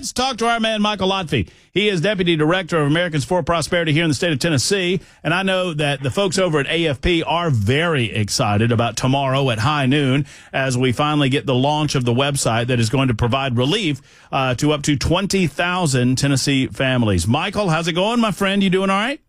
Let's talk to our man, Michael Lotfi. He is Deputy Director of Americans for Prosperity here in the state of Tennessee. And I know that the folks over at AFP are very excited about tomorrow at high noon as we finally get the launch of the website that is going to provide relief to up to 20,000 Tennessee families. Michael, how's it going, my friend? You doing all right?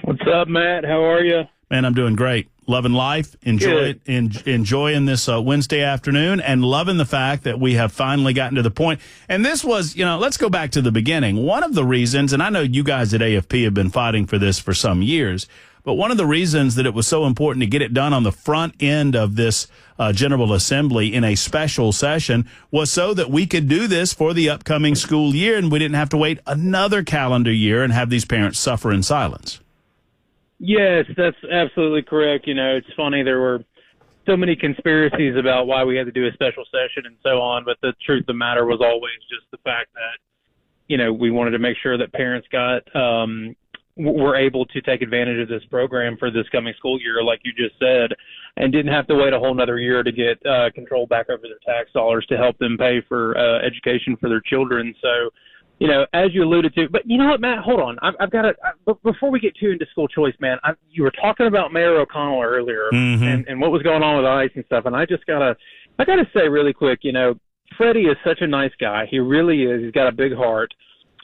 What's up, Matt? How are you? Man, I'm doing great. Loving life, enjoying this Wednesday afternoon, and loving the fact that we have finally gotten to the point. And this was, let's go back to the beginning. One of the reasons, and I know you guys at AFP have been fighting for this for some years, but one of the reasons that it was so important to get it done on the front end of this General Assembly in a special session was so that we could do this for the upcoming school year, and we didn't have to wait another calendar year and have these parents suffer in silence. Yes, that's absolutely correct. It's funny. There were so many conspiracies about why we had to do a special session and so on, but the truth of the matter was always just the fact that, we wanted to make sure that parents were able to take advantage of this program for this coming school year, like you just said, and didn't have to wait a whole nother year to get control back over their tax dollars to help them pay for education for their children. So, as you alluded to, but you know what, Matt, hold on. I've got to, before we get too into school choice, man, you were talking about Mayor O'Connell earlier and what was going on with ICE and stuff. And I gotta say really quick, Freddie is such a nice guy. He really is. He's got a big heart.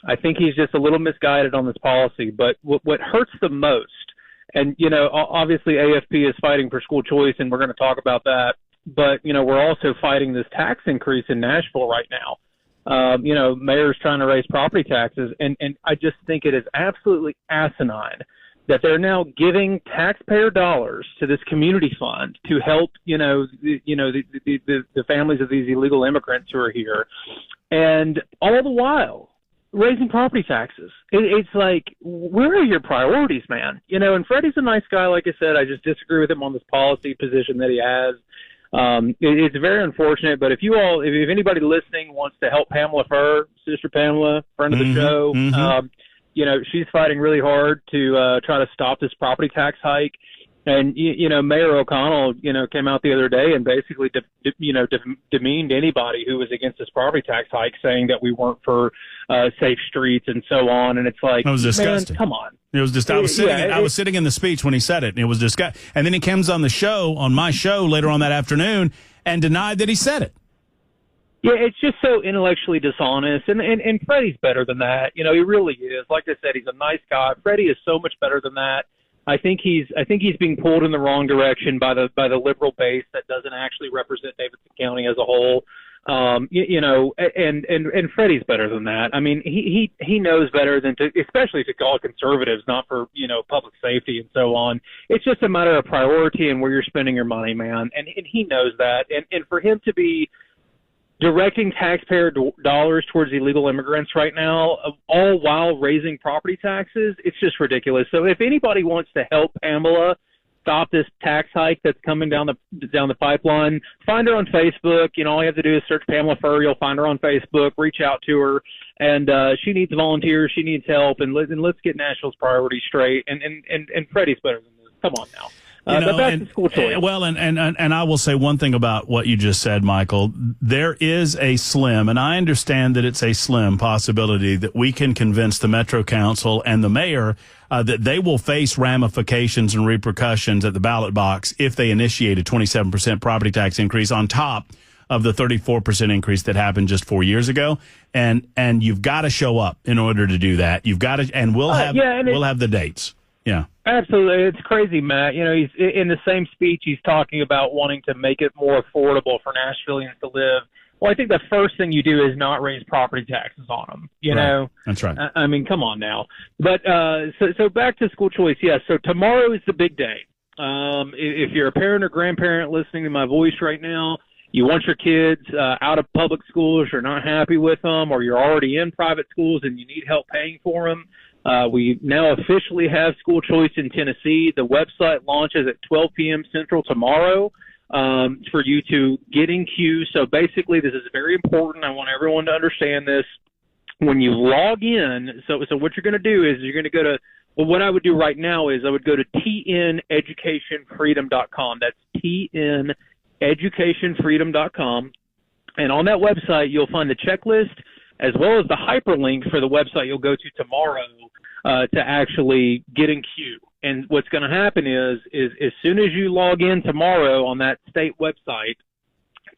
I think he's just a little misguided on this policy, but what hurts the most, and, obviously AFP is fighting for school choice and we're going to talk about that, but, we're also fighting this tax increase in Nashville right now. Mayor's trying to raise property taxes, and I just think it is absolutely asinine that they're now giving taxpayer dollars to this community fund to help, the families of these illegal immigrants who are here, and all the while raising property taxes. It's like, where are your priorities, man? And Freddie's a nice guy, like I said. I just disagree with him on this policy position that he has. It's very unfortunate, but if anybody listening wants to help Pamela Furr, Sister Pamela, friend of the show, she's fighting really hard to try to stop this property tax hike. And, Mayor O'Connell, came out the other day and basically, demeaned anybody who was against this property tax hike, saying that we weren't for safe streets and so on. And it's like, it was disgusting. Man, come on. It was just, I was sitting in the speech when he said it, and it was disgusting. And then he comes on my show later on that afternoon and denied that he said it. Yeah, it's just so intellectually dishonest, and Freddie's better than that. He really is. Like I said, he's a nice guy. Freddie is so much better than that. I think he's being pulled in the wrong direction by the liberal base that doesn't actually represent Davidson County as a whole. And Freddie's better than that. I mean, he knows better than especially to call conservatives, not for, public safety and so on. It's just a matter of priority and where you're spending your money, man. And he knows that. And for him to be directing taxpayer dollars towards illegal immigrants right now, all while raising property taxes, it's just ridiculous. So if anybody wants to help Pamela stop this tax hike that's coming down the pipeline, find her on Facebook. All you have to do is search Pamela Furr. You'll find her on Facebook. Reach out to her, and she needs volunteers. She needs help, and let's get Nashville's priorities straight. And Freddie's better than this. Come on now. But back to school choice. Well, and I will say one thing about what you just said, Michael. There is a slim, and I understand that it's a slim possibility that we can convince the Metro Council and the mayor that they will face ramifications and repercussions at the ballot box if they initiate a 27% property tax increase on top of the 34% increase that happened just 4 years ago. And you've got to show up in order to do that. You've got to, and we'll have the dates. Yeah. Absolutely. It's crazy, Matt. He's in the same speech, he's talking about wanting to make it more affordable for Nashvillians to live. Well, I think the first thing you do is not raise property taxes on them. You know? That's right. I mean, come on now. But so back to school choice. Yeah. So tomorrow is the big day. If you're a parent or grandparent listening to my voice right now, you want your kids out of public schools, you're not happy with them, or you're already in private schools and you need help paying for them. We now officially have school choice in Tennessee. The website launches at 12 p.m. Central tomorrow for you to get in queue. So basically, this is very important. I want everyone to understand this. When you log in, so what you're going to do is you're going to go to, well, what I would do right now is I would go to tneducationfreedom.com. That's tneducationfreedom.com. And on that website, you'll find the checklist as well as the hyperlink for the website you'll go to tomorrow to actually get in queue. And what's going to happen is as soon as you log in tomorrow on that state website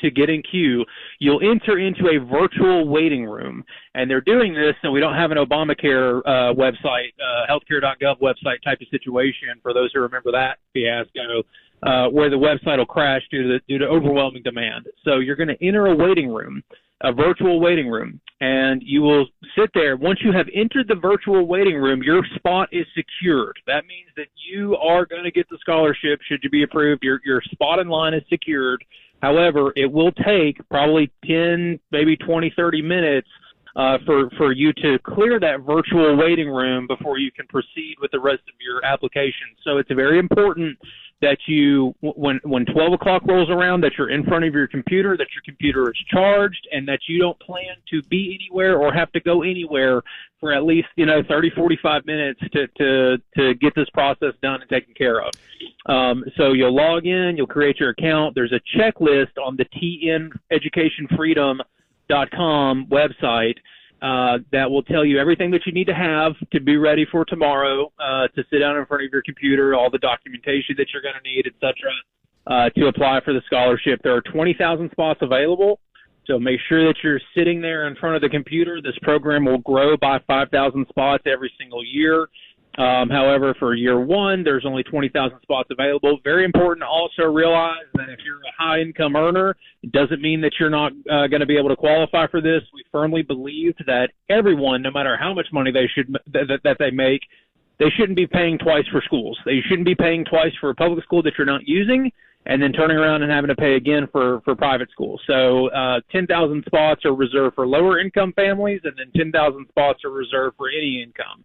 to get in queue, you'll enter into a virtual waiting room. And they're doing this, and we don't have an Obamacare website, healthcare.gov website type of situation, for those who remember that fiasco, where the website will crash due to overwhelming demand. So you're going to enter a waiting room, a virtual waiting room, and you will sit there. Once you have entered the virtual waiting room, your spot is secured. That means that you are going to get the scholarship should you be approved. Your spot in line is secured. However, it will take probably 10, maybe 20, 30 minutes for you to clear that virtual waiting room before you can proceed with the rest of your application. So it's very important that you, when 12 o'clock rolls around, that you're in front of your computer, that your computer is charged, and that you don't plan to be anywhere or have to go anywhere for at least 30, 45 minutes to get this process done and taken care of. So you'll log in, you'll create your account. There's a checklist on the tneducationfreedom.com website that will tell you everything that you need to have to be ready for tomorrow, to sit down in front of your computer, all the documentation that you're going to need, etc., to apply for the scholarship. There are 20,000 spots available, so make sure that you're sitting there in front of the computer. This program will grow by 5,000 spots every single year. However, for year one, there's only 20,000 spots available. Very important to also realize that if you're a high-income earner, it doesn't mean that you're not going to be able to qualify for this. We firmly believe that everyone, no matter how much money they they make, they shouldn't be paying twice for schools. They shouldn't be paying twice for a public school that you're not using and then turning around and having to pay again for private schools. So 10,000 spots are reserved for lower-income families, and then 10,000 spots are reserved for any income.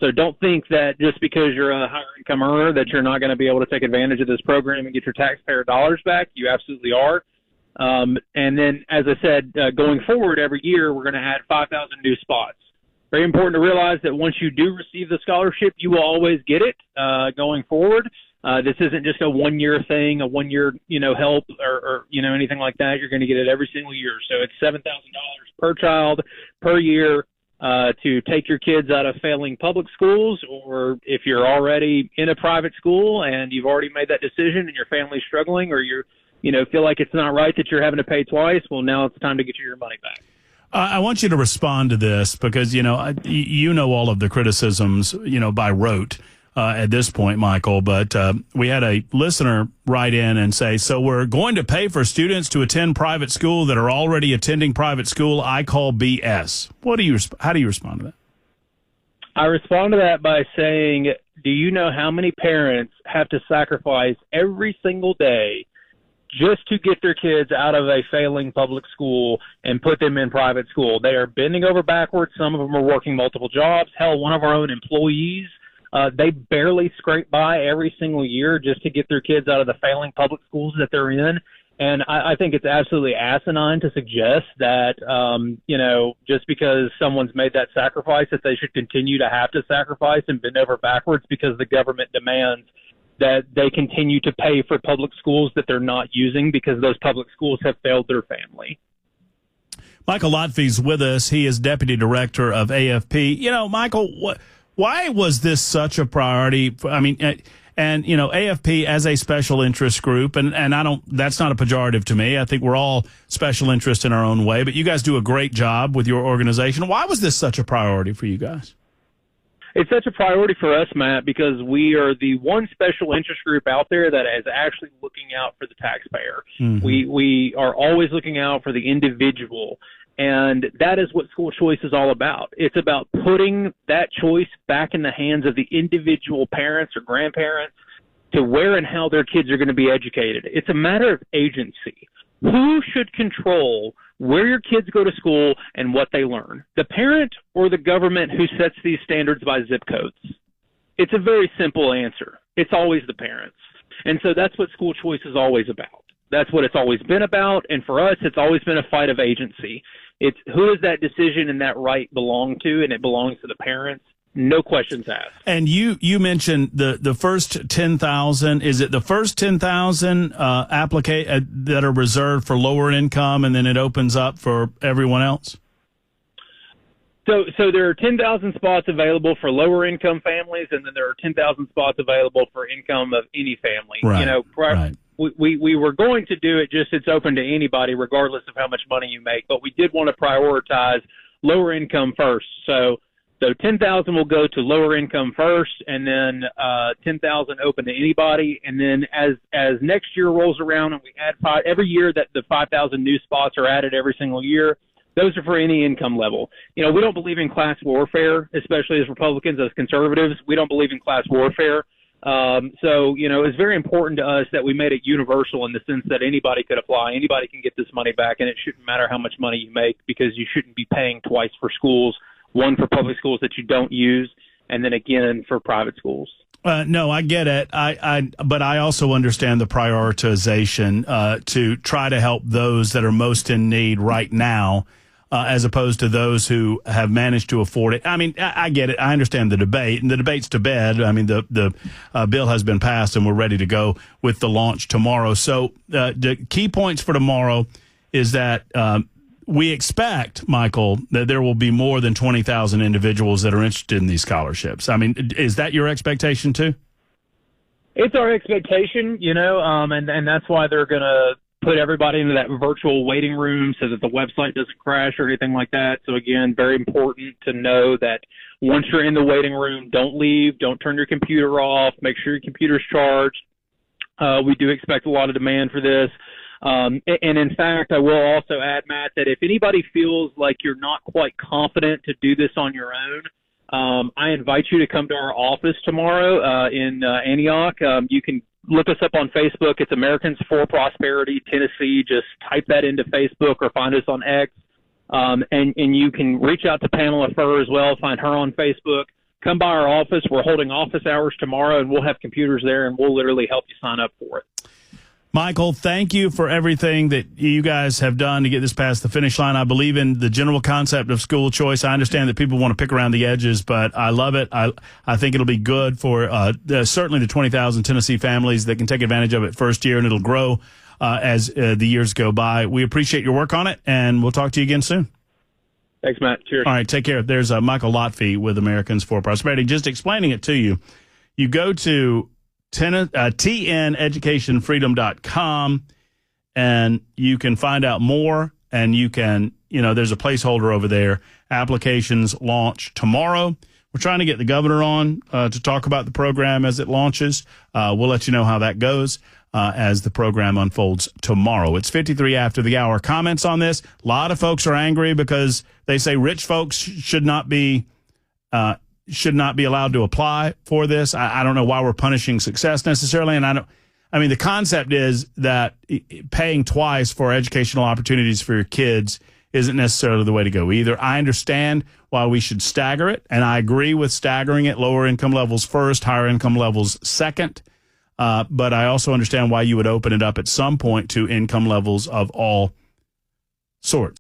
So don't think that just because you're a higher income earner that you're not going to be able to take advantage of this program and get your taxpayer dollars back. You absolutely are. And then, as I said, going forward every year, we're going to add 5,000 new spots. Very important to realize that once you do receive the scholarship, you will always get it going forward. This isn't just a one-year thing, a one-year, help or anything like that. You're going to get it every single year. So it's $7,000 per child per year to take your kids out of failing public schools, or if you're already in a private school and you've already made that decision and your family's struggling, or you feel like it's not right that you're having to pay twice, well, now it's time to get your money back. I want you to respond to this because, all of the criticisms, by rote at this point, Michael, but we had a listener write in and say, so we're going to pay for students to attend private school that are already attending private school. I call BS. How do you respond to that? I respond to that by saying, do you know how many parents have to sacrifice every single day just to get their kids out of a failing public school and put them in private school? They are bending over backwards. Some of them are working multiple jobs. Hell, one of our own employees, they barely scrape by every single year just to get their kids out of the failing public schools that they're in. And I think it's absolutely asinine to suggest that, just because someone's made that sacrifice, that they should continue to have to sacrifice and bend over backwards because the government demands that they continue to pay for public schools that they're not using because those public schools have failed their family. Michael Lotfi's with us. He is Deputy Director of AFP. Michael, why was this such a priority? AFP as a special interest group, and that's not a pejorative to me. I think we're all special interest in our own way, but you guys do a great job with your organization. Why was this such a priority for you guys? It's such a priority for us, Matt, because we are the one special interest group out there that is actually looking out for the taxpayer. Mm-hmm. We are always looking out for the individual, and that is what school choice is all about. It's about putting that choice back in the hands of the individual parents or grandparents to where and how their kids are going to be educated. It's a matter of agency. Who should control where your kids go to school and what they learn? The parent or the government who sets these standards by zip codes? It's a very simple answer. It's always the parents. And so that's what school choice is always about. That's what it's always been about. And for us, it's always been a fight of agency. It's who does that decision and that right belong to, and it belongs to the parents. No questions asked. And you mentioned the first 10,000. Is it the first 10,000 that are reserved for lower income, and then it opens up for everyone else? So there are 10,000 spots available for lower income families, and then there are 10,000 spots available for income of any family. Right. You know, Right. we were going to do it just it's open to anybody regardless of how much money you make, but we did want to prioritize lower income first. So 10,000 will go to lower income first, and then 10,000 open to anybody. And then as next year rolls around and we add every year that the 5,000 new spots are added every single year, those are for any income level. You know, we don't believe in class warfare, especially as Republicans, as conservatives. We don't believe in class warfare. So, you know, it's very important to us that we made it universal in the sense that anybody could apply. Anybody can get this money back, and it shouldn't matter how much money you make because you shouldn't be paying twice for schools, one for public schools that you don't use, and then again for private schools. No, I get it. But I also understand the prioritization to try to help those that are most in need right now, as opposed to those who have managed to afford it. I mean, I get it. I understand the debate, and the debate's to bed. I mean, the bill has been passed, and we're ready to go with the launch tomorrow. So the key points for tomorrow is that we expect, Michael, that there will be more than 20,000 individuals that are interested in these scholarships. I mean, is that your expectation too? It's our expectation, you know, and that's why they're going to put everybody into that virtual waiting room so that the website doesn't crash or anything like that. So, again, very important to know that once you're in the waiting room, don't leave, don't turn your computer off, make sure your computer's charged. We do expect a lot of demand for this. And in fact, I will also add, Matt, that if anybody feels like you're not quite confident to do this on your own, I invite you to come to our office tomorrow in Antioch. You can look us up on Facebook. It's Americans for Prosperity, Tennessee. Just type that into Facebook or find us on X. And you can reach out to Pamela Furr as well, find her on Facebook. Come by our office. We're holding office hours tomorrow, and we'll have computers there, and we'll literally help you sign up for it. Michael, thank you for everything that you guys have done to get this past the finish line. I believe in the general concept of school choice. I understand that people want to pick around the edges, but I love it. I think it'll be good for certainly the 20,000 Tennessee families that can take advantage of it first year, and it'll grow as the years go by. We appreciate your work on it, and we'll talk to you again soon. Thanks, Matt. Cheers. All right, take care. There's Michael Lotfi with Americans for Prosperity. Just explaining it to you, you go to tneducationfreedom.com, and you can find out more, and you can, there's a placeholder over there. Applications launch tomorrow. We're trying to get the governor on to talk about the program as it launches. We'll let you know how that goes as the program unfolds tomorrow. It's 53 after the hour. Comments on this? A lot of folks are angry because they say rich folks should not be allowed to apply for this. I don't know why we're punishing success necessarily. And the concept is that paying twice for educational opportunities for your kids isn't necessarily the way to go either. I understand why we should stagger it, and I agree with staggering it, lower income levels first, higher income levels second. But I also understand why you would open it up at some point to income levels of all sorts.